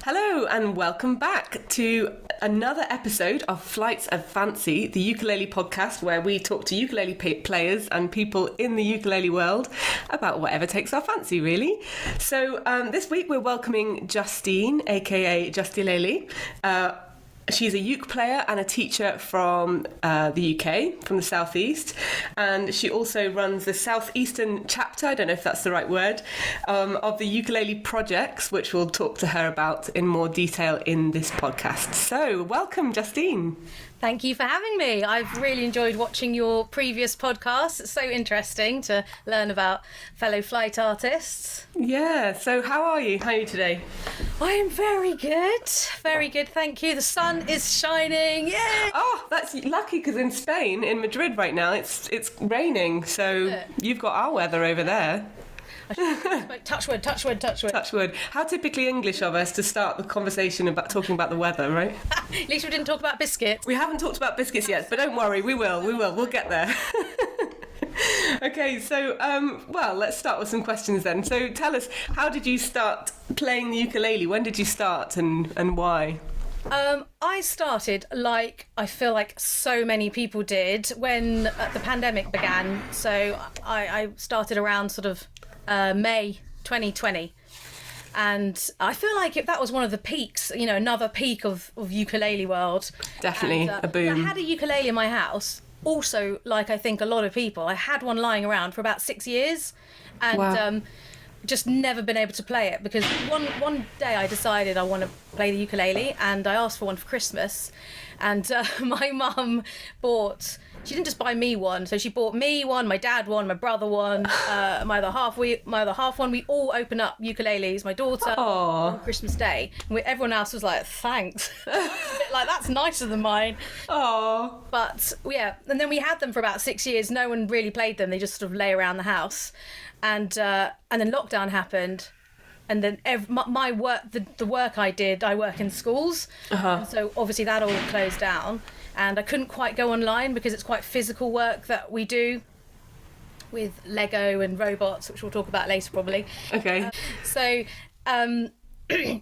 Hello and welcome back to another episode of Flights of Fancy, the Ukulele Podcast, where we talk to ukulele players and people in the ukulele world about whatever takes our fancy, really. So this week we're welcoming Justine, aka Justilele. She's a uke player and a teacher from the UK, from the southeast, and she also runs the southeastern chapter, I don't know if that's the right word, of the Ukulele Projects, which we'll talk to her about in more detail in this podcast. So, welcome, Justine. Thank you for having me. I've really enjoyed watching your previous podcasts. It's so interesting to learn about fellow flight artists. Yeah, so how are you? How are you today? I am very good. Very good, thank you. The sun is shining. Yay! Oh, that's lucky because in Spain, in Madrid right now, it's raining. So you've got our weather over there. Touch wood, touch wood, touch wood. Touch wood. How typically English of us to start the conversation about talking about the weather, right? At least we didn't talk about biscuits. We haven't talked about biscuits yet, but don't worry, we will. We'll get there. Okay, so, well, let's start with some questions then. So tell us, how did you start playing the ukulele? When did you start and why? I started, like I feel like so many people did, when the pandemic began. So I started around sort of May 2020. And I feel like that was one of the peaks, you know, another peak of ukulele world. Definitely a boom. I had a ukulele in my house. Also, like I think a lot of people, I had one lying around for about 6 years. And wow. Just never been able to play it because one day I decided I want to play the ukulele and I asked for one for Christmas, and my mum she didn't just buy me one, so she bought me one, my dad one, my brother one, my other half one. We all open up ukuleles, my daughter, on Christmas Day. And everyone else was like, thanks. Like, that's nicer than mine. Oh. But yeah, and then we had them for about 6 years. No one really played them. They just sort of lay around the house. And then lockdown happened, and then my work, the work I did, I work in schools, and so obviously that all closed down, and I couldn't quite go online because it's quite physical work that we do with Lego and robots, which we'll talk about later probably. Okay.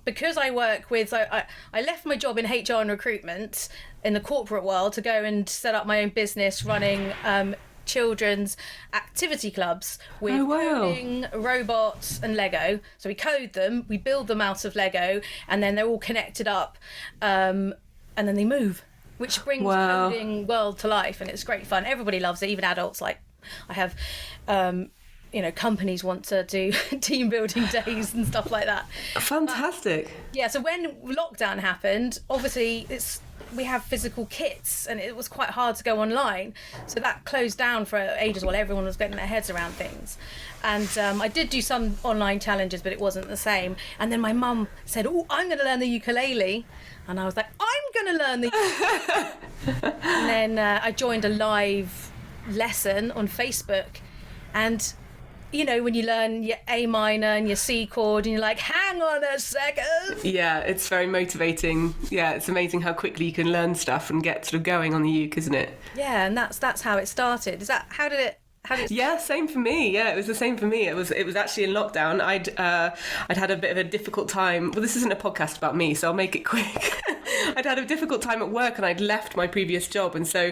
Because I work with, I left my job in HR and recruitment in the corporate world to go and set up my own business running children's activity clubs with coding, robots and Lego. So we code them, we build them out of Lego, and then they're all connected up, and then they move, which brings coding world to life, and it's great fun. Everybody loves it, even adults. Like I have companies want to do team building days and stuff like that. Fantastic. So when lockdown happened, obviously we have physical kits and it was quite hard to go online, so that closed down for ages while everyone was getting their heads around things. And I did do some online challenges, but it wasn't the same. And then my mum said, I'm going to learn the ukulele, and I was like, I'm going to learn the ukulele. And then I joined a live lesson on Facebook, and you know, when you learn your A minor and your C chord and you're like, hang on a second. Yeah, it's very motivating. Yeah, it's amazing how quickly you can learn stuff and get sort of going on the uke, isn't it? Yeah, and that's how it started. How did it Yeah, same for me. Yeah, it was the same for me. It was actually in lockdown. I'd had a bit of a difficult time. Well, this isn't a podcast about me, so I'll make it quick. I'd had a difficult time at work and I'd left my previous job, and so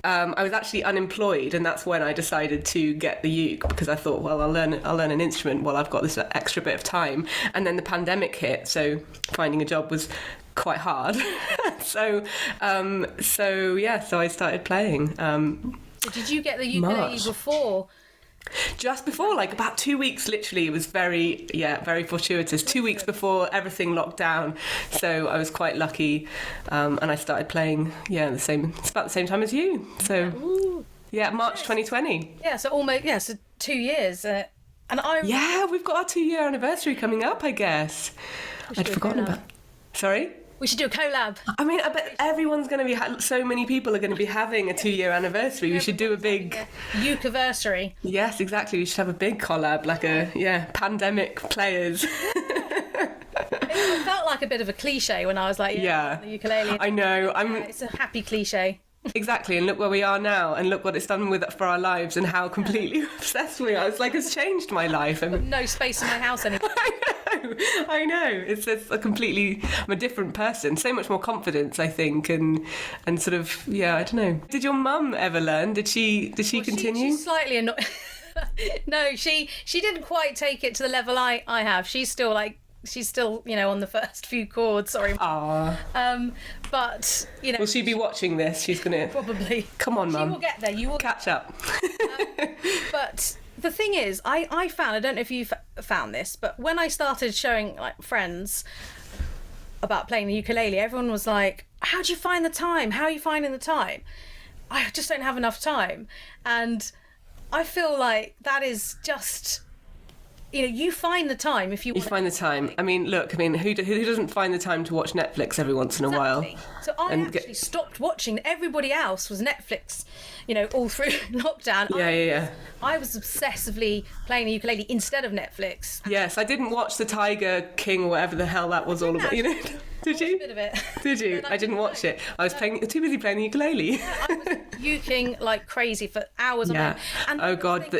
I was actually unemployed, and that's when I decided to get the uke, because I thought, well, I'll learn an instrument while I've got this extra bit of time. And then the pandemic hit, so finding a job was quite hard. So I started playing. Did you get the ukulele before? Just before, like about 2 weeks, literally. It was very fortuitous. 2 weeks before everything locked down, so I was quite lucky, and I started playing. It's about the same time as you. So March 2020. So almost 2 years. And we've got our 2-year anniversary coming up, I guess. I'd forgotten about. Sorry. We should do a collab. I mean, I bet everyone's going to be... so many people are going to be having a 2-year anniversary. We should do a big... Uke-versary. Yes, exactly. We should have a big collab, like pandemic players. It felt like a bit of a cliche when I was like, the ukulele. I know. It's a happy cliche. Exactly, and look where we are now, and look what it's done for our lives, and how completely obsessed we are. It's like it's changed my life. And No space in my house anymore. I know. It's I'm a different person. So much more confidence, I think, and sort of, I don't know. Did your mum ever learn? Did she continue? She's slightly annoyed. No, she didn't quite take it to the level I have. She's still on the first few chords. Sorry. Aww. But will she be watching this? She's gonna probably. Come on, Mum. She will get there. You will catch up. But the thing is, I found, I don't know if you've found this, but when I started showing like friends about playing the ukulele, everyone was like, "How do you find the time? How are you finding the time?" I just don't have enough time, and I feel like that is just, you find the time if you want. You find the time. I mean, look, who doesn't find the time to watch Netflix every once in a while? So I actually stopped watching. Everybody else was Netflix, all through lockdown. Yeah. I was obsessively playing the ukulele instead of Netflix. Yes, I didn't watch the Tiger King or whatever the hell that was all about. Did you? A bit of it. Did you? I didn't watch it. I was too busy playing the ukulele. I was uking like crazy for hours on end. And oh God.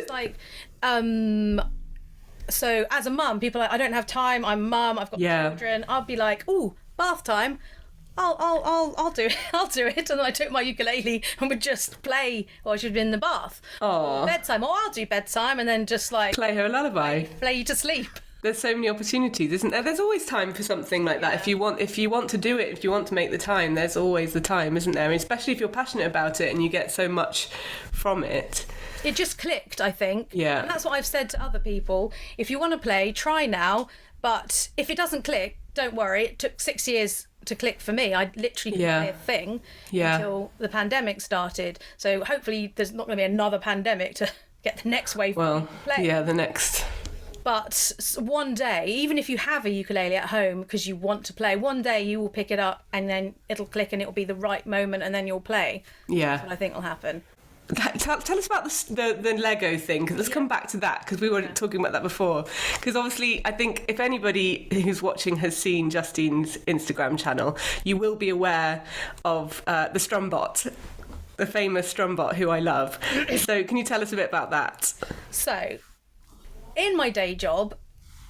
So as a mum, people are like, I don't have time. I'm a mum. I've got children. I'll be like, ooh, bath time. I'll do it. I'll do it. And then I took my ukulele and would just play while I should be in the bath. Oh. Bedtime. I'll do bedtime and then just like play her a lullaby. Play you to sleep. There's so many opportunities, isn't there? There's always time for something like that. If you want to do it, if you want to make the time, there's always the time, isn't there? And especially if you're passionate about it and you get so much from it. It just clicked, I think. Yeah. And that's what I've said to other people. If you want to play, try now. But if it doesn't click, don't worry. It took 6 years to click for me. I literally didn't play a thing until the pandemic started. So hopefully there's not going to be another pandemic to get the next wave of play. Yeah, the next. But one day, even if you have a ukulele at home because you want to play, one day you will pick it up and then it'll click and it'll be the right moment and then you'll play. Yeah. That's what I think will happen. Tell us about the Lego thing, because let's come back to that, because we were talking about that before. Because obviously, I think if anybody who's watching has seen Justine's Instagram channel, you will be aware of the strum bot, the famous strum bot who I love. So can you tell us a bit about that? So, in my day job,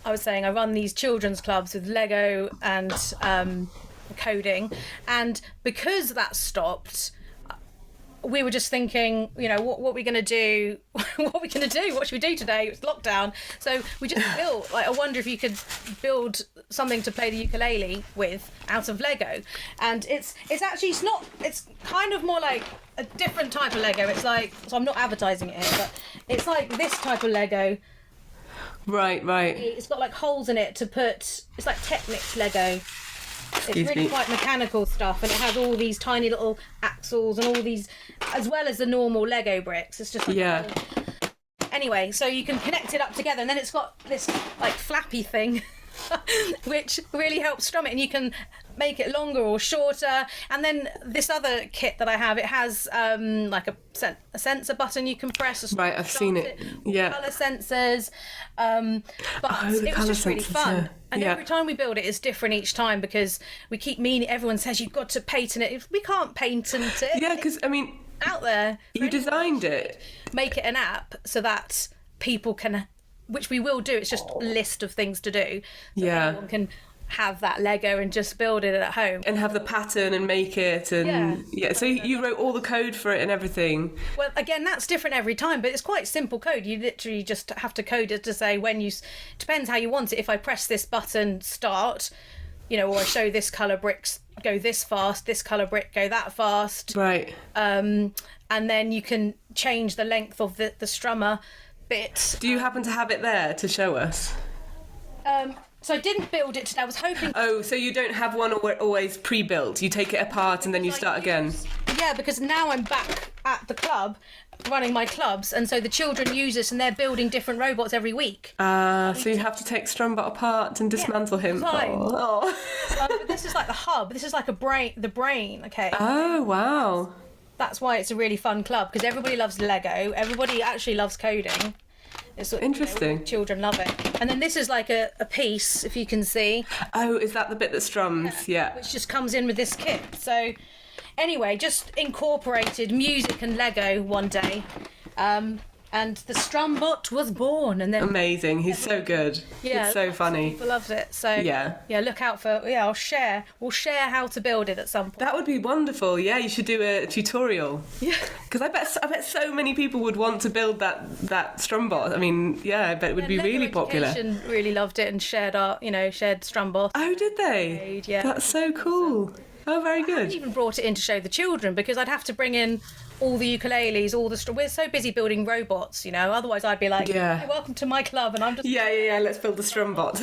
I was saying I run these children's clubs with Lego and coding, and because that stopped, we were just thinking, what are we going to do? What are we going to do? What should we do today? It's lockdown. So we just built, I wonder if you could build something to play the ukulele with out of Lego. And it's kind of more like a different type of Lego. It's like, so I'm not advertising it here, but it's like this type of Lego. Right. It's got like holes in it to put, it's like Technics Lego. It's really quite mechanical stuff, and it has all these tiny little axles and all these, as well as the normal Lego bricks. It's just like anyway, so you can connect it up together, and then it's got this like flappy thing which really helps strum it, and you can make it longer or shorter. And then this other kit that I have, it has like a sensor button you can press. Right, I've seen it. Yeah. Colour sensors. But it was just really fun. Yeah. And every time we build it, it's different each time, because we keep meaning, everyone says you've got to patent it. We can't patent it. Yeah, because out there. You designed it. Make it an app so that people can, which we will do. It's just a list of things to do. So everyone can have that Lego and just build it at home. And have the pattern and make it. And so you wrote all the code for it and everything. Well, again, that's different every time, but it's quite simple code. You literally just have to code it to say when you, depends how you want it. If I press this button, start, or I show this colour bricks go this fast, this colour brick go that fast. Right. And then you can change the length of the strummer bit. Do you happen to have it there to show us? So I didn't build it today. I was hoping... Oh, so you don't have one always pre-built. You take it apart and then you start again. Yeah, because now I'm back at the club, running my clubs, and so the children use this and they're building different robots every week. So you have to take Strumbot apart and dismantle him. But this is like the hub. This is like the brain, okay? Oh, wow. That's why it's a really fun club, because everybody loves Lego. Everybody actually loves coding. It's interesting. Children love it. And then this is like a piece, if you can see. Oh, is that the bit that strums? Yeah. Which just comes in with this kit. So Anyway, just incorporated music and Lego one day. And the strum bot was born, and then Amazing. He's so good. yeah, it's so funny. People loved it. So Yeah. look out for we'll share how to build it at some point. That would be wonderful. Yeah, you should do a tutorial. Yeah. Because I bet so many people would want to build that strum bot. I mean, yeah, I bet it would be Lego really popular. Education really loved it and shared strum bot. Oh, did they? Yeah. That's so cool. Oh, very I good. even brought it in to show the children because I'd have to bring in all the ukuleles, we're so busy building robots, otherwise I'd be like, Yeah. hey, welcome to my club, and I'm just Yeah, let's build the strum bot.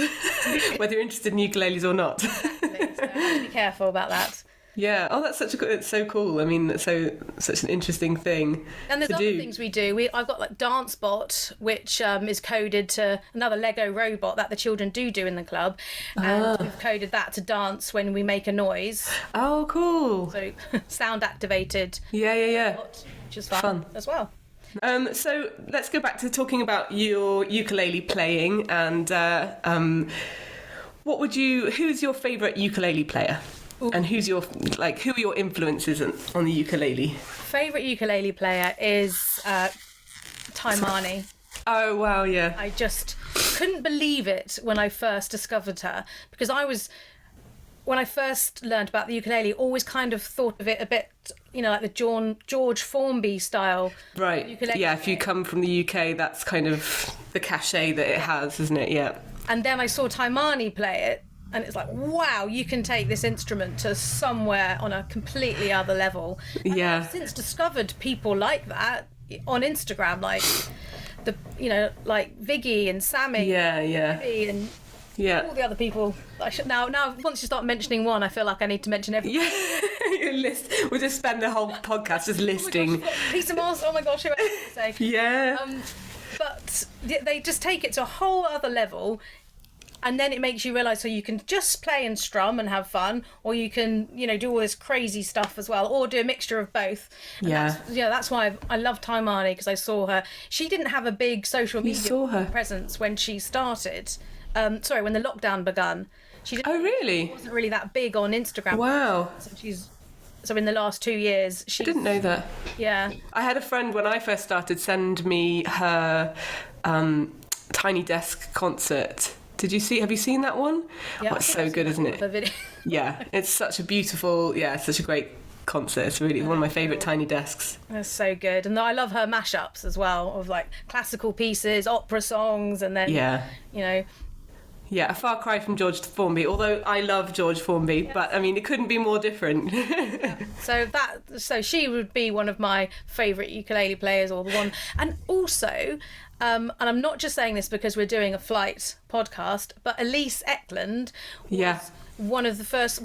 Whether you're interested in ukuleles or not. so I have to be careful about that. Yeah. Oh, that's it's so cool. I mean, such an interesting thing And there's to other do. things we do. I've got like DanceBot, which is coded to another Lego robot that the children do in the club, and we've coded that to dance when we make a noise. Oh, cool. So sound activated, Yeah. which is fun as well. So let's go back to talking about your ukulele playing and who's your favourite ukulele player? Ooh. And who are your influences on the ukulele? Favourite ukulele player is Taimani. Oh, wow, yeah. I just couldn't believe it when I first discovered her, because when I first learned about the ukulele, always kind of thought of it a bit, like the George Formby style. Right. Ukulele Yeah, if you come from the UK, that's kind of the cachet that it has, isn't it? Yeah. And then I saw Taimani play it, and it's like, wow, you can take this instrument to somewhere on a completely other level. And Yeah. I've since discovered people like that on Instagram, like like Viggy and Sammy. Yeah. And Yeah. all the other people. I should now once you start mentioning one, I feel like I need to mention everyone. Yeah. Your list. We'll just spend the whole podcast just listing. Peter Moss, oh my gosh, who else did I say? Yeah. But they just take it to a whole other level, and then it makes you realise, so you can just play and strum and have fun, or you can, do all this crazy stuff as well, or do a mixture of both. And Yeah. that's why I love Taimani, because I saw her. She didn't have a big social media saw her? presence when she started. When the lockdown begun. She Oh, really? wasn't really that big on Instagram. Wow. So in the last 2 years, I didn't know that. Yeah. I had a friend when I first started send me her Tiny Desk concert. Have you seen that one? Yeah, Oh, it's so good, isn't it? The video. Yeah, it's such a beautiful, such a great concert. It's really one of my favourite Tiny Desks. That's so good. And I love her mashups as well, of like classical pieces, opera songs, and then, Yeah. Yeah, a far cry from George Formby, although I love George Formby, but I mean, it couldn't be more different. So she would be one of my favourite ukulele players, or the one. And also, and I'm not just saying this because we're doing a flight podcast, but Elise Eklund was one of the first.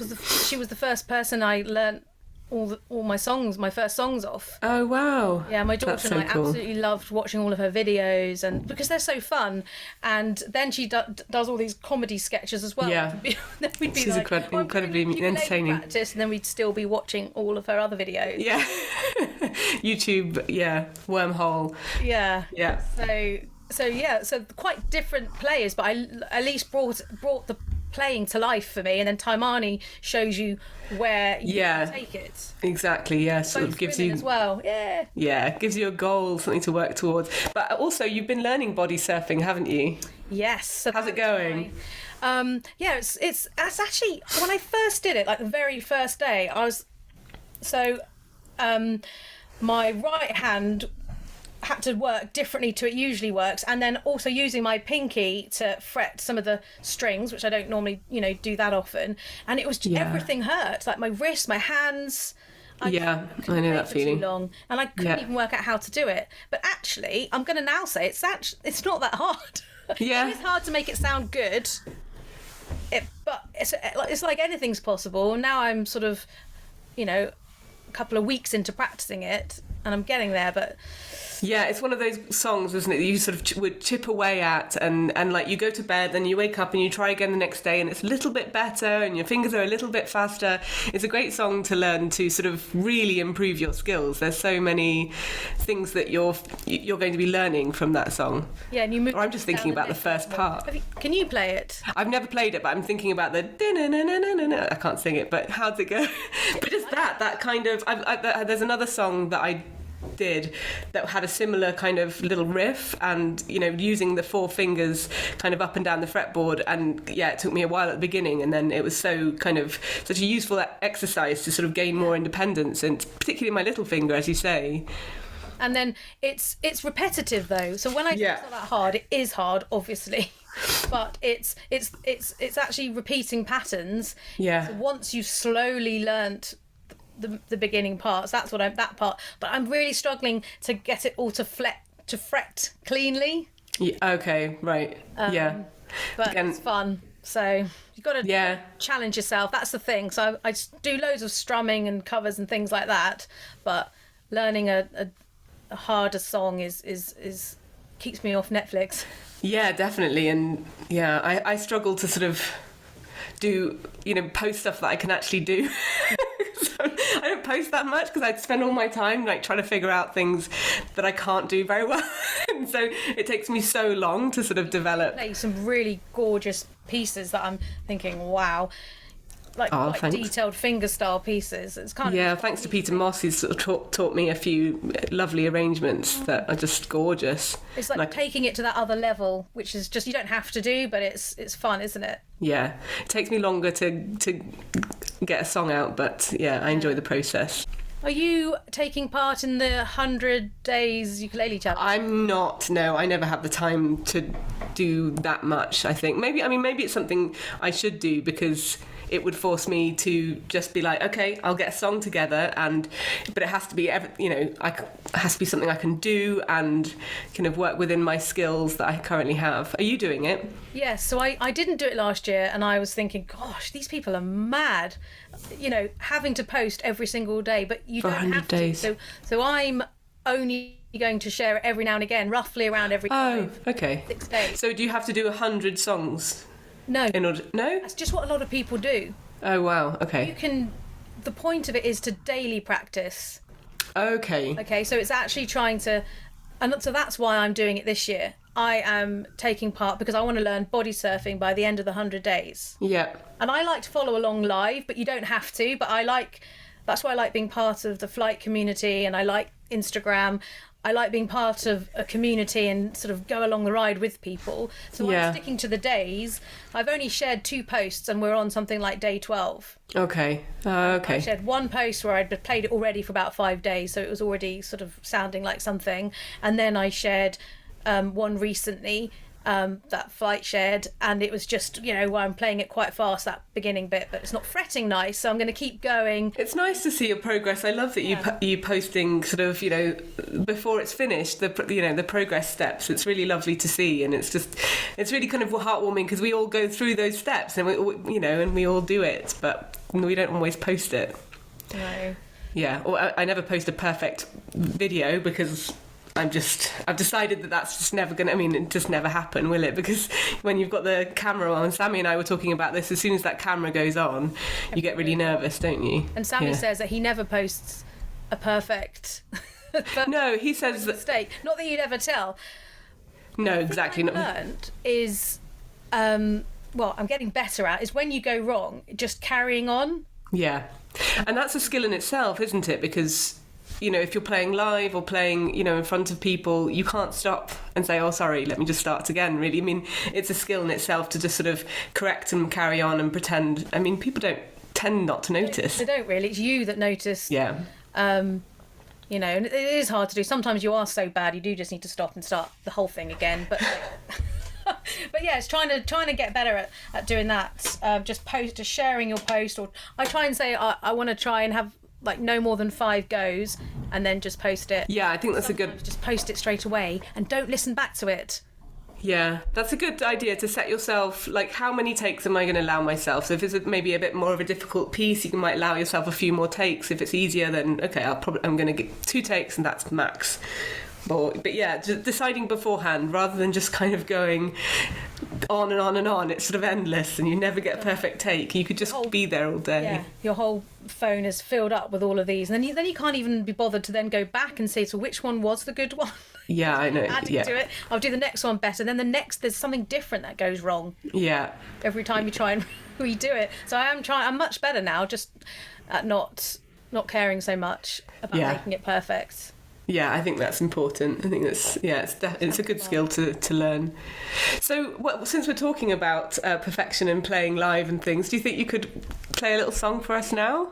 She was the first person I learnt all my first songs off. Oh, wow. Yeah, my daughter That's and I so cool. absolutely loved watching all of her videos, and because they're so fun. And then she does all these comedy sketches as well. Yeah. Then we'd be She's like, incredibly I'm doing ukulele entertaining. practice, and then we'd still be watching all of her other videos. Yeah. YouTube, wormhole. Yeah. Yeah. So quite different players, but I at least brought the playing to life for me, and then Taimani shows you where you can take it. Exactly, yeah. Sort Both of gives women you as well. Yeah. gives you a goal, something to work towards. But also, you've been learning body surfing, haven't you? Yes. So How's it going? It's actually, when I first did it, like the very first day, I was my right hand had to work differently to it usually works, and then also using my pinky to fret some of the strings, which I don't normally do that often, and it was everything hurt, like my wrists, my hands. I know that feeling. too long, and I couldn't even work out how to do it. But actually, I'm going to now say it's not that hard. Yeah. It is hard to make it sound good, but it's like anything's possible. Now I'm sort of a couple of weeks into practicing it, and I'm getting there, but Yeah, it's one of those songs, isn't it, that you sort of would chip away at, and like you go to bed, then you wake up and you try again the next day, and it's a little bit better, and your fingers are a little bit faster. It's a great song to learn to sort of really improve your skills. There's so many things that you're going to be learning from that song. Yeah, and you move. Or I'm just thinking about the first part. Can you play it? I've never played it, but I'm thinking about the I can't sing it, but how's it go? But just that kind of. There's another song that I did that had a similar kind of little riff, and using the 4 fingers kind of up and down the fretboard, and it took me a while at the beginning, and then it was such a useful exercise to sort of gain more independence, and particularly my little finger, as you say. And then it's repetitive though, so when I say it's not that hard, it is hard, obviously. But it's actually repeating patterns. Yeah. So once you've slowly learnt the beginning parts, that part. But I'm really struggling to get it all to fret cleanly. Yeah, okay, right. Yeah. But it's fun. So you've got to challenge yourself. That's the thing. So I just do loads of strumming and covers and things like that. But learning a harder song is keeps me off Netflix. Yeah, definitely. And I struggle to sort of do post stuff that I can actually do. So I don't post that much because I'd spend all my time like trying to figure out things that I can't do very well. And so it takes me so long to sort of develop. Play some really gorgeous pieces that I'm thinking, wow. Like detailed fingerstyle pieces. It's kind of thanks to Peter Moss, who's sort of taught me a few lovely arrangements that are just gorgeous. It's like taking it to that other level, which is just you don't have to do, but it's fun, isn't it? Yeah, it takes me longer to get a song out, but I enjoy the process. Are you taking part in the 100 Days Ukulele Challenge? I'm not, no. I never have the time to do that much, I think. Maybe it's something I should do, because it would force me to just be like, okay, I'll get a song together, but it has to be, it has to be something I can do and kind of work within my skills that I currently have. Are you doing it? Yes, so I didn't do it last year, and I was thinking, gosh, these people are mad, having to post every single day, but you don't have days. to. So I'm only going to share it every now and again, roughly around every 6 days. So do you have to do 100 songs? No. No? That's just what a lot of people do. Oh, wow. Okay. The point of it is to daily practice. Okay. Okay, so it's actually trying to... And so that's why I'm doing it this year. I am taking part because I want to learn body surfing by the end of the 100 days. Yeah. And I like to follow along live, but you don't have to. But that's why I like being part of the flight community, and I like Instagram. I like being part of a community and sort of go along the ride with people. So I'm sticking to the days. I've only shared 2 posts, and we're on something like day 12. Okay. Okay. I shared 1 post where I'd played it already for about 5 days, so it was already sort of sounding like something. And then I shared one recently that Flight shared, and it was just, where I'm playing it quite fast, that beginning bit, but it's not fretting nice, so I'm going to keep going. It's nice to see your progress. I love that you posting sort of, before it's finished, the progress steps. It's really lovely to see, and it's really kind of heartwarming, because we all go through those steps, and we all do it, but we don't always post it. No. Yeah, or I never post a perfect video, because I've decided that that's just never gonna. It just never happen, will it? Because when you've got the camera on, Sammy and I were talking about this. As soon as that camera goes on, you get really nervous, don't you? And Sammy says that he never posts a perfect. No, he says that mistake. Not that you'd ever tell. No, exactly. What I've learned is, I'm getting better at is when you go wrong, just carrying on. Yeah, and that's a skill in itself, isn't it? Because if you're playing live or playing, in front of people, you can't stop and say, oh, sorry, let me just start again, really. It's a skill in itself to just sort of correct and carry on and pretend. People don't tend not to notice. They don't really. It's you that notice. Yeah. And it is hard to do. Sometimes you are so bad, you do just need to stop and start the whole thing again. But but yeah, it's trying to get better at doing that. Just sharing your post, or I try and say I want to try and have no more than 5 goes, and then just post it. Yeah, I think that's just post it straight away and don't listen back to it. Yeah, that's a good idea, to set yourself, how many takes am I going to allow myself? So if it's maybe a bit more of a difficult piece, you might allow yourself a few more takes. If it's easier, then okay, I'm going to get 2 takes, and that's max. But yeah, just deciding beforehand rather than just kind of going on and on and on. It's sort of endless and you never get a perfect take. You could just be there all day. Yeah, your whole phone is filled up with all of these, and then you can't even be bothered to then go back and say, so which one was the good one? Yeah, I know. Adding to it, I'll do the next one better. Then there's something different that goes wrong. Yeah. Every time you try and redo it. So I'm much better now, just at not caring so much about making it perfect. Yeah, I think that's important. I think it's a good skill to learn. So, since we're talking about perfection and playing live and things, do you think you could play a little song for us now?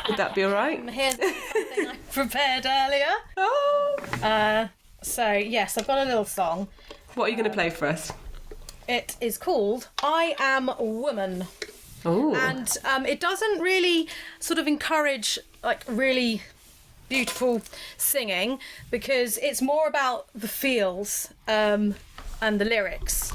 Would that be all right? Here's something I prepared earlier. Oh! So, yes, I've got a little song. What are you going to play for us? It is called I Am Woman. Oh. And it doesn't really sort of encourage, like, really beautiful singing, because it's more about the feels and the lyrics.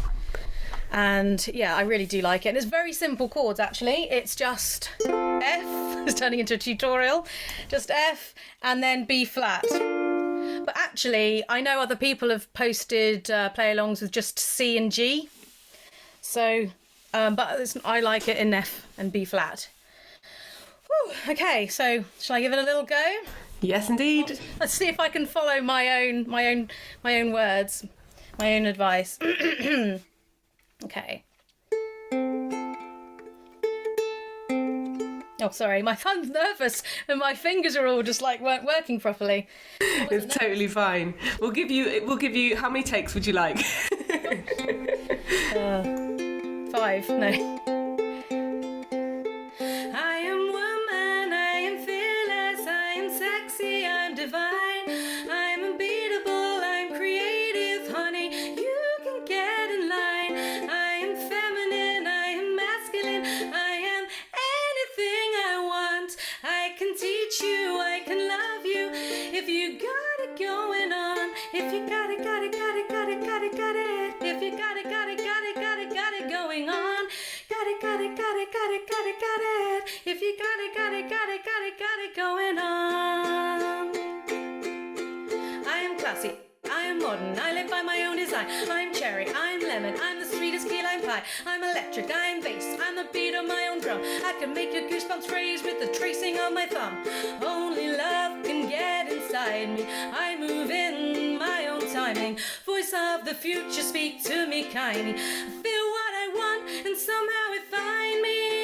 And yeah, I really do like it. And it's very simple chords, actually. It's just F, it's turning into a tutorial, just F and then B flat. But actually, I know other people have posted play-alongs with just C and G. So, but I like it in F and B flat. Whew, okay, so shall I give it a little go? Yes, indeed. Let's see if I can follow my own words, my own advice. Okay. Oh, sorry, I'm nervous and my fingers are all just like weren't working properly. It's totally fine. We'll give you. How many takes would you like? 5. No. If you got it going on. I am classy, I am modern, I live by my own design. I'm cherry, I'm lemon, I'm the sweetest key lime pie. I'm electric, I'm bass, I'm the beat of my own drum. I can make your goosebumps raise with the tracing of my thumb. Only love can get inside me. I move in my own timing. Voice of the future, speak to me kindly. I feel what I want and somehow it finds me.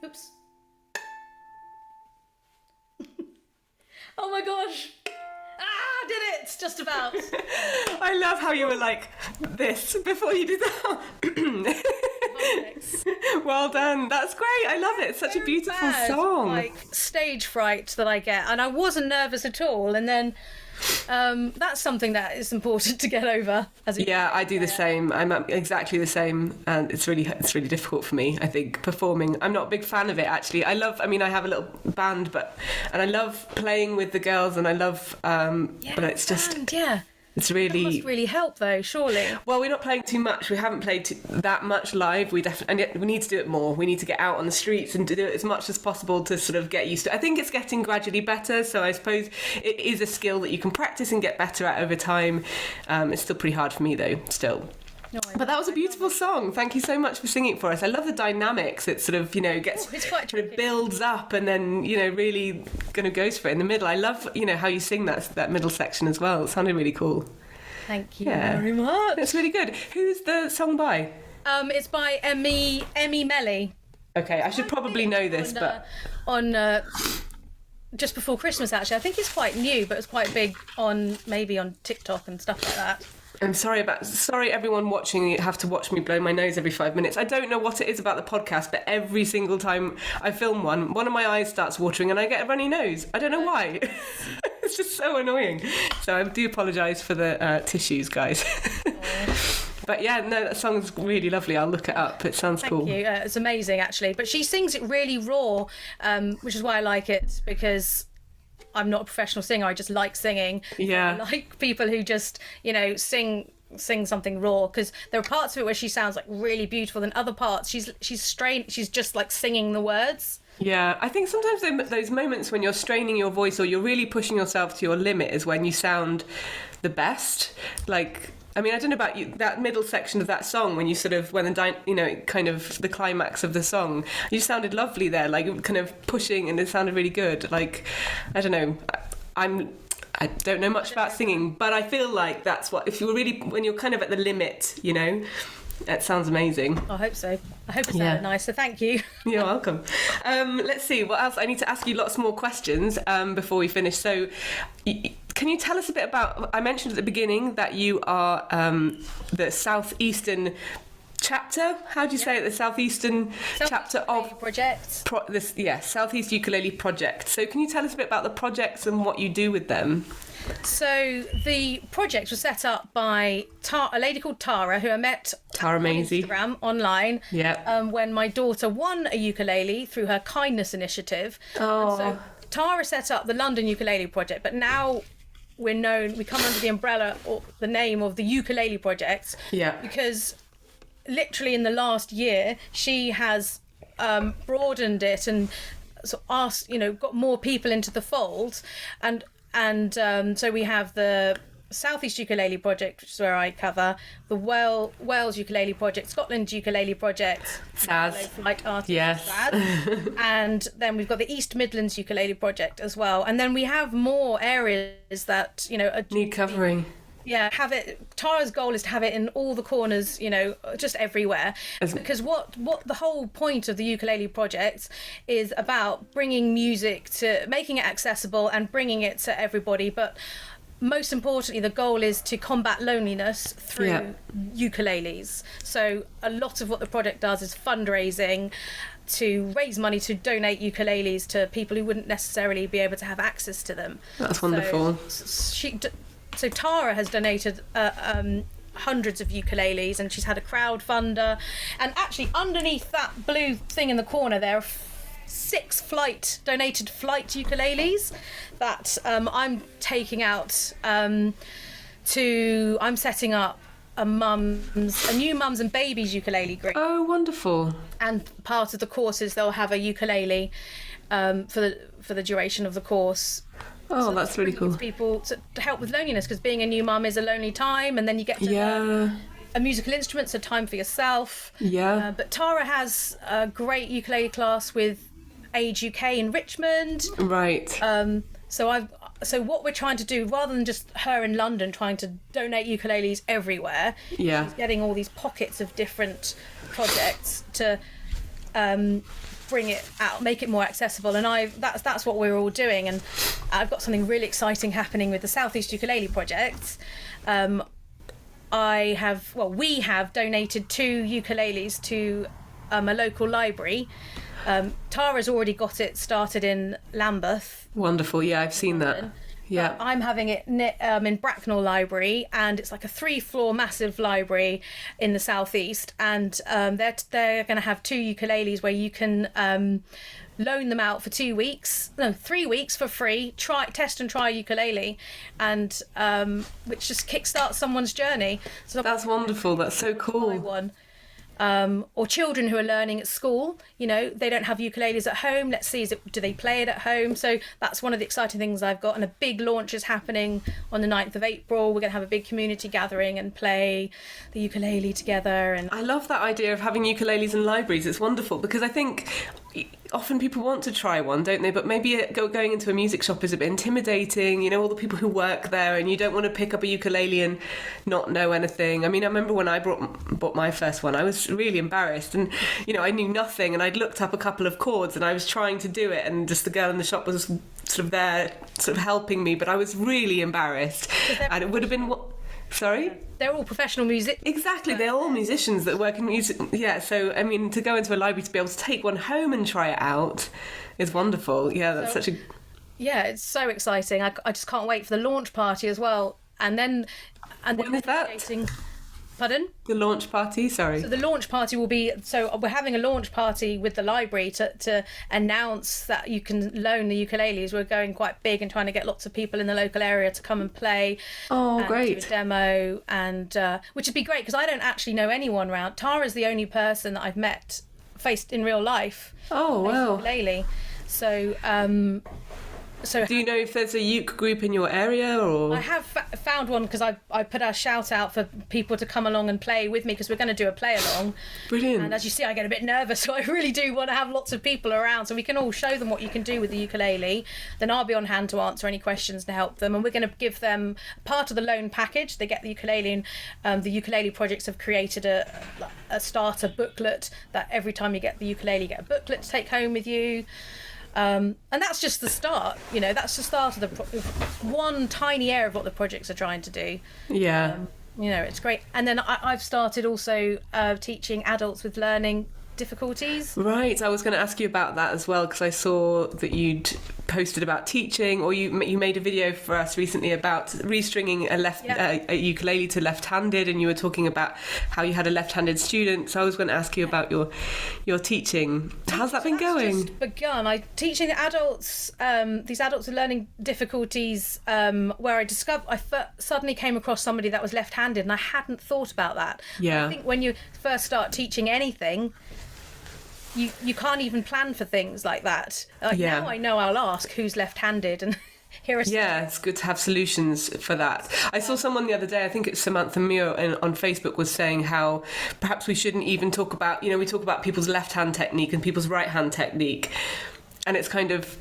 Oops. Oh my gosh. Did it! Just about. I love how you were like this before you did that. Well done. That's great. I love it. It's such a beautiful song. Like stage fright that I get, and I wasn't nervous at all. And then that's something that is important to get over. Yeah, I do the same. I'm exactly the same, and it's really difficult for me. I think performing. I'm not a big fan of it actually. I have a little band, and I love playing with the girls, and I love. But it's just. It's really... That must really help, though, surely. Well, we're not playing too much. We haven't played that much live. We need to do it more. We need to get out on the streets and do it as much as possible to sort of get used to it. I think it's getting gradually better, so I suppose it is a skill that you can practice and get better at over time. It's still pretty hard for me, though, still. No, But that was a beautiful song. Thank you so much for singing it for us. I love the dynamics. It sort of, gets it's quite sort of builds up and then, really kind of goes for it in the middle. I love, how you sing that middle section as well. It sounded really cool. Thank you very much. It's really good. Who's the song by? It's by Emmy Melly. Okay, I should probably know this, but on just before Christmas, actually. I think it's quite new, but it's quite big on TikTok and stuff like that. I'm sorry everyone watching, you have to watch me blow my nose every 5 minutes. I don't know what it is about the podcast, but every single time I film one of my eyes starts watering and I get a runny nose. I don't know why. It's just so annoying. So I do apologise for the tissues, guys. But yeah, no, that song's really lovely. I'll look it up. It sounds cool. Thank you. It's amazing, actually. But she sings it really raw, which is why I like it, because I'm not a professional singer. I just like singing. Yeah. I like people who just, sing something raw, because there are parts of it where she sounds like really beautiful, and other parts she's just like singing the words. Yeah, I think sometimes those moments when you're straining your voice or you're really pushing yourself to your limit is when you sound the best. Like, I mean, I don't know about you, that middle section of that song when you sort of, kind of the climax of the song, you sounded lovely there, like kind of pushing, and it sounded really good. Like, I don't know, I don't know much about singing, but I feel like that's what, if you're really, when you're kind of at the limit, it sounds amazing. I hope so. I hope it sounded nice, so thank you. You're welcome. Let's see, what else? I need to ask you lots more questions before we finish. So, can you tell us a bit about, I mentioned at the beginning that you are the Southeastern chapter, how do you say it, the Southeastern chapter of Projects. Southeast Ukulele Project. So can you tell us a bit about the projects and what you do with them? So the project was set up by a lady called Tara, who I met on Instagram online. Yeah. When my daughter won a ukulele through her kindness initiative. Oh. And so Tara set up the London Ukulele Project, but now we come under the umbrella or the name of the Ukulele Projects. Yeah. Because literally in the last year, she has broadened it and sort of asked, got more people into the fold, and so we have the Southeast Ukulele Project, which is where I cover, the Wales Ukulele Project, Scotland Ukulele Project, Saz. Flight Artist, Yes. Saz. And then we've got the East Midlands Ukulele Project as well. And then we have more areas that, need covering. Yeah, have it. Tara's goal is to have it in all the corners, just everywhere. Because what the whole point of the Ukulele Project is about bringing music to, making it accessible and bringing it to everybody. But most importantly, the goal is to combat loneliness through ukuleles. So a lot of what the project does is fundraising to raise money to donate ukuleles to people who wouldn't necessarily be able to have access to them. That's wonderful. So Tara has donated hundreds of ukuleles, and she's had a crowdfunder. And actually, underneath that blue thing in the corner, there are 6 donated flight ukuleles that I'm taking out I'm setting up a new mums and babies ukulele group. Oh, wonderful. And part of the course is they'll have a ukulele for the duration of the course. Oh, so that's really cool. People to help with loneliness, because being a new mum is a lonely time, and then you get to learn a musical instrument, so time for yourself. Yeah. But Tara has a great ukulele class with Age UK in Richmond. Right. So what we're trying to do, rather than just her in London trying to donate ukuleles everywhere, she's getting all these pockets of different projects to bring it out, make it more accessible, and that's what we're all doing. And I've got something really exciting happening with the Southeast Ukulele Project. We have donated 2 ukuleles to a local library. Tara's already got it started in Lambeth. Wonderful. Yeah, I've seen that. Yeah, I'm having it in Bracknell Library, and it's like a 3-floor massive library in the southeast. And they're going to have 2 ukuleles where you can loan them out for 3 weeks for free. Test and try ukulele, and which just kickstarts someone's journey. So that's wonderful. That's so cool. One. or children who are learning at school. They don't have ukuleles at home. Let's see, do they play it at home? So that's one of the exciting things I've got. And a big launch is happening on the 9th of April. We're going to have a big community gathering and play the ukulele together. And I love that idea of having ukuleles in libraries. It's wonderful, because I think often people want to try one, don't they? But maybe going into a music shop is a bit intimidating, all the people who work there, and you don't want to pick up a ukulele and not know anything. I mean, I remember when I bought my first one, I was really embarrassed, and I knew nothing, and I'd looked up a couple of chords and I was trying to do it, and just the girl in the shop was sort of there sort of helping me, but I was really embarrassed. And it would have been Sorry? They're all professional musicians. Exactly, they're all musicians that work in music. Yeah, so, I mean, to go into a library to be able to take one home and try it out is wonderful. Yeah, that's such a... Yeah, it's so exciting. I just can't wait for the launch party as well. And then when is that? Pardon? The launch party, sorry. So the launch party will be, so we're having a launch party with the library to announce that you can loan the ukuleles. We're going quite big and trying to get lots of people in the local area to come and play. Oh, and great. do a demo, and which would be great, because I don't actually know anyone around. Tara's the only person that I've met faced in real life. Oh, wow. Ukulele. So do you know if there's a uke group in your area, or? I have found one, because I put a shout out for people to come along and play with me, because we're going to do a play along. Brilliant. And as you see, I get a bit nervous, so I really do want to have lots of people around so we can all show them what you can do with the ukulele. Then I'll be on hand to answer any questions to help them, and we're going to give them part of the loan package. They get the ukulele, and the Ukulele Projects have created a starter booklet that every time you get the ukulele, you get a booklet to take home with you. And that's just the start, that's the start of one tiny area of what the projects are trying to do. Yeah. It's great. And then I've started also teaching adults with learning difficulties. Right, I was going to ask you about that as well, because I saw that you'd posted about teaching, or you made a video for us recently about restringing a ukulele to left-handed, and you were talking about how you had a left-handed student. So I was going to ask you about your teaching. How's that been going? Just begun. I teaching the adults, these adults with learning difficulties, where I suddenly came across somebody that was left-handed, and I hadn't thought about that. Yeah. I think when you first start teaching anything, you can't even plan for things like that. Now I know I'll ask who's left-handed, and here are it's good to have solutions for that. I saw someone the other day, I think it's Samantha Muir on Facebook, was saying how perhaps we shouldn't even talk about, we talk about people's left-hand technique and people's right-hand technique, and it's kind of,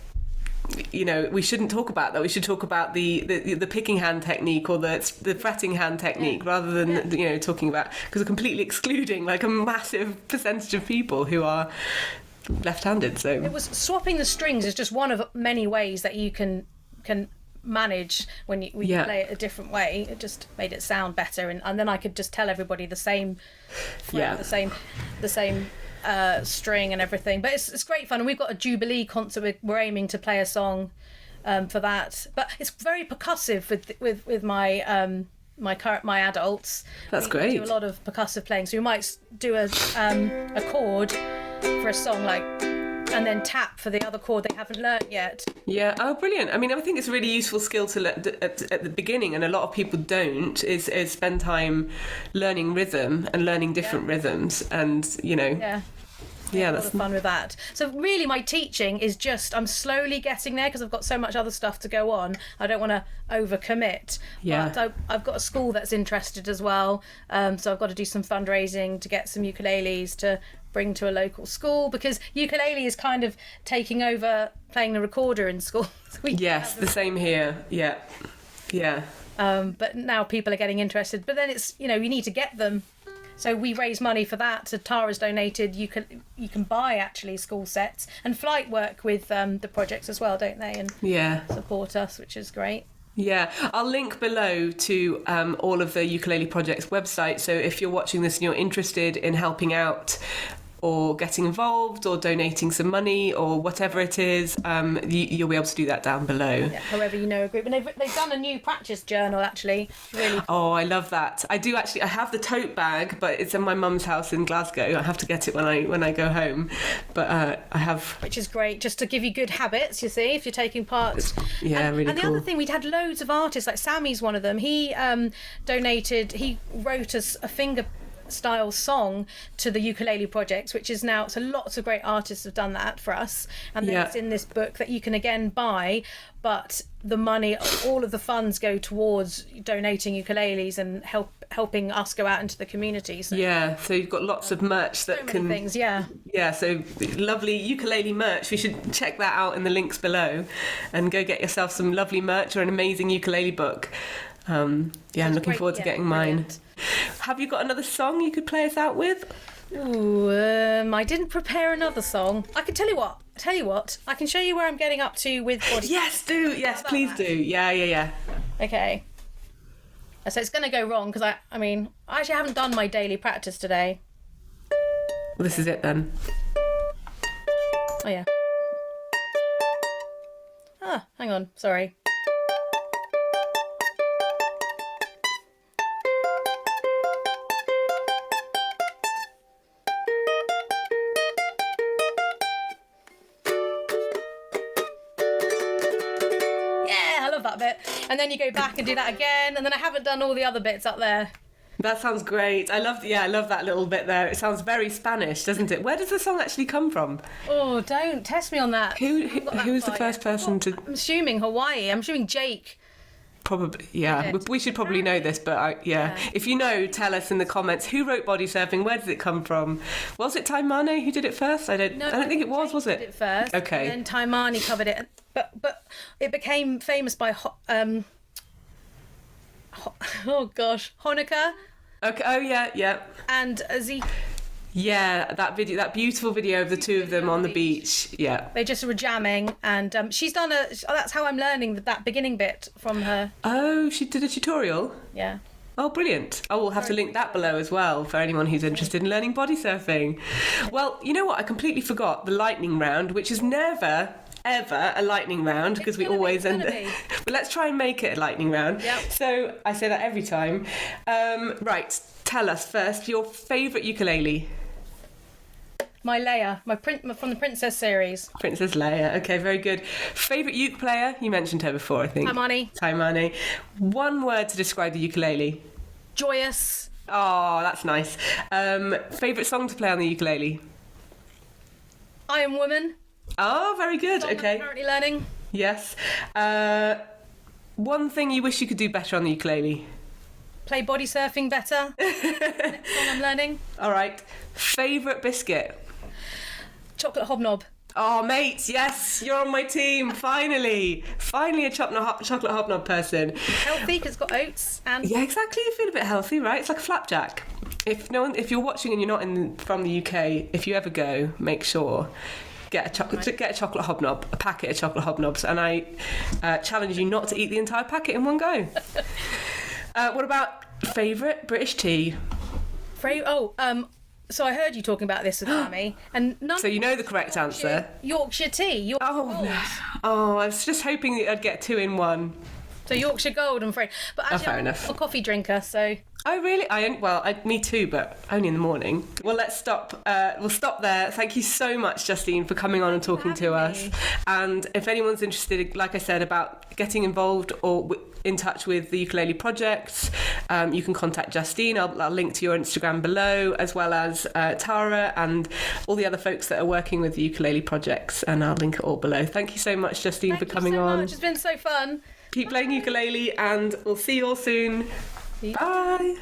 we shouldn't talk about that. We should talk about the picking hand technique, or the fretting hand technique, rather than talking about, because we're completely excluding like a massive percentage of people who are left-handed. So it was swapping the strings is just one of many ways that you can manage when you play it a different way. It just made it sound better, and then I could just tell everybody the same fret, the same string and everything. But it's great fun, and we've got a Jubilee concert. We're aiming to play a song for that, but it's very percussive with my my adults. That's great. We do a lot of percussive playing, so we might do a chord for a song, like, and then tap for the other chord they haven't learnt yet. Yeah, oh, brilliant. I mean, I think it's a really useful skill to learn at the beginning, and a lot of people don't, is spend time learning rhythm and learning different rhythms, and Yeah, that's a lot of fun with that. So really my teaching is just, I'm slowly getting there, because I've got so much other stuff to go on. I don't want to overcommit. Yeah. But I've got a school that's interested as well. So I've got to do some fundraising to get some ukuleles to bring to a local school, because ukulele is kind of taking over playing the recorder in school. Yes, the same here. Yeah. But now people are getting interested. But then it's, you need to get them. So we raise money for that. So Tara's donated. You can buy actually school sets, and Flight work with the projects as well, don't they? And support us, which is great. Yeah, I'll link below to all of the Ukulele Projects website. So if you're watching this and you're interested in helping out, or getting involved, or donating some money, or whatever it is, you'll be able to do that down below. Yeah, however a group. And they've done a new practice journal, actually. Really cool. Oh, I love that. I do actually. I have the tote bag, but it's in my mum's house in Glasgow. I have to get it when I go home. But I have... Which is great, just to give you good habits, you see, if you're taking part. Really cool. And the other thing, we'd had loads of artists, like Sammy's one of them. He donated, he wrote us a finger style song to the Ukulele Projects, which is now, so lots of great artists have done that for us, and then it's in this book that you can again buy, but the money, all of the funds go towards donating ukuleles and helping us go out into the community. So, so you've got lots of merch that can things, so lovely ukulele merch. We should check that out in the links below and go get yourself some lovely merch or an amazing ukulele book. I'm looking forward to getting mine. Have you got another song you could play us out with? Ooh, I didn't prepare another song. I can tell you what. I can show you where I'm getting up to with body. Yes, do. Yes, please do. Yeah. Okay. So it's going to go wrong because I actually haven't done my daily practice today. Well, this is it then. Oh yeah. Hang on. Sorry. That bit, and then you go back and do that again, and then I haven't done all the other bits up there. That sounds great. I love that little bit there. It sounds very Spanish, doesn't it? Where does the song actually come from? Oh, don't test me on that. Who's the first person to? I'm assuming Hawaii. I'm assuming Jake. Probably, yeah. We should probably know this, but if you know, tell us in the comments. Who wrote Body Surfing? Where did it come from? Was it Taimane who did it first? I don't think it was it? Did it first? Okay. And then Taimane covered it, but it became famous by Honoka. Okay. Oh yeah. And Zeke. Yeah, that beautiful video of the two of them on the beach. Yeah. They just were jamming, and she's done that's how I'm learning that beginning bit from her. Oh, she did a tutorial? Yeah. Oh, brilliant. Oh, we'll have to link that below as well for anyone who's interested in learning body surfing. Well, you know what? I completely forgot the lightning round, which is never ever a lightning round because we always end it. But let's try and make it a lightning round. Yep. So I say that every time. Right, tell us first your favourite ukulele. My Leia, from the Princess series. Princess Leia, okay, very good. Favourite uke player? You mentioned her before, I think. Taimane. One word to describe the ukulele. Joyous. Oh, that's nice. Favourite song to play on the ukulele? I Am Woman. Oh, very good, okay. I'm currently learning. Yes. One thing you wish you could do better on the ukulele? Play body surfing better. Next song I'm learning. All right. Favourite biscuit? Chocolate hobnob. Oh, mate, yes, you're on my team. Finally a chocolate hobnob person. Healthy because it's got oats and. Yeah, exactly. You feel a bit healthy, right? It's like a flapjack. If you're watching and you're not from the UK, if you ever go, make sure get a chocolate hobnob, a packet of chocolate hobnobs, and I challenge you not to eat the entire packet in one go. What about favourite British tea? So I heard you talking about this with Tammy, and so you know the correct answer. Yorkshire tea. I was just hoping that I'd get two in one. So Yorkshire Gold and free, but actually fair enough. I'm a coffee drinker, so. Oh really? Me too, but only in the morning. Well, let's stop. We'll stop there. Thank you so much, Justine, for coming on and talking to us. And if anyone's interested, like I said, about getting involved or in touch with the Ukulele Projects, you can contact Justine. I'll link to your Instagram below, as well as Tara and all the other folks that are working with the Ukulele Projects, and I'll link it all below. Thank you so much, Justine, for coming on. Much. It's been so fun. Keep playing ukulele, and we'll see you all soon. Bye.